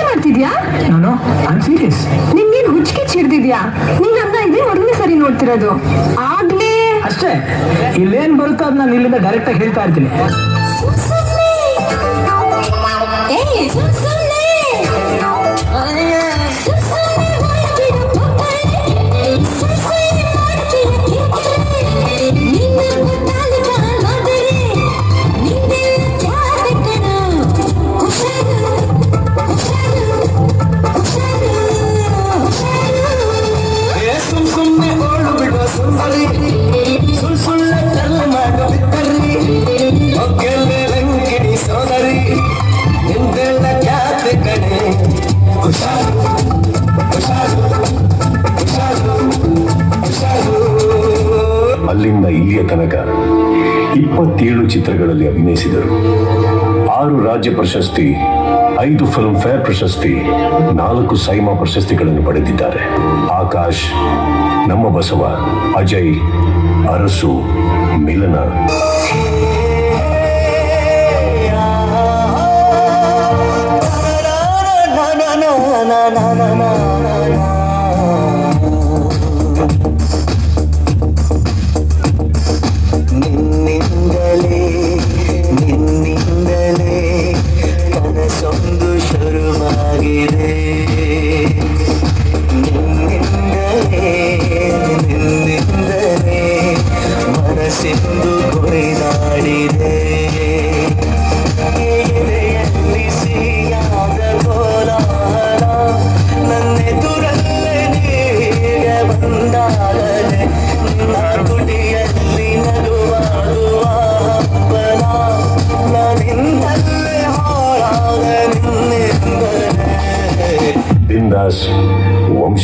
ಮಾಡ್ತಿದ್ಯಾ? ನಾನು I serious. ನಿನ್ಗೇನ್ ಹುಚ್ಚಿಗೆ ಚಿಡ್ದಿದ್ಯಾ? ನೀನ್ ಅನ್ನ ಇದೇ ಮೊದಲನೇ ಸರಿ ನೋಡ್ತಿರೋದು. ಆಗ್ಲೇ ಅಷ್ಟೇ, ಇಲ್ಲೇನ್ ಬರುತ್ತೋ ಅದ್ ನಾನು ಇಲ್ಲಿಂದ ಡೈರೆಕ್ಟ್ ಆಗಿ ಹೇಳ್ತಾ ಇರ್ತೀನಿ. ಅಲ್ಲಿಂದ ಇಲ್ಲಿಯ ತನಕ 27 ಚಿತ್ರಗಳಲ್ಲಿ ಅಭಿನಯಿಸಿದರು. 6 ರಾಜ್ಯ ಪ್ರಶಸ್ತಿ, 5 ಫಿಲ್ಮ್ ಫೇರ್ ಪ್ರಶಸ್ತಿ, 4 ಸೈಮಾ ಪ್ರಶಸ್ತಿಗಳನ್ನು ಪಡೆದಿದ್ದಾರೆ. ಆಕಾಶ್, ನಮ್ಮ ಬಸವ, ಅಜಯ್, ಅರಸು, ಮಿಲನ. ನಿನ್ನಿಂದಲೇ ಕನಸೊಂದು ಶುರುವಾಗಿದೆ. ನಿನ್ನಿಂದಲೇ ಮನಸ್ಸೆಂದು ಕೊರೆದಾಡಿದೆ. ಎದೆಯಲ್ಲಿ ಸಿಹಿಯಾದ ಕೋಲಾಹಲ ನನ್ನೆದುರಲ್ಲೇ ನೀಗೆ ಬಂದಾಗಲೇ ನಿನ್ನ ತುಟಿಯಲ್ಲಿ ನಗುವಾಗುವ ಹಬ್ಬನ ನಾನಿಂದಲೇ ಹಾಳಾದ ನಿನ್ನಿಂದಲೇ. ಬಿಂದಾಸ್ ವಂಶ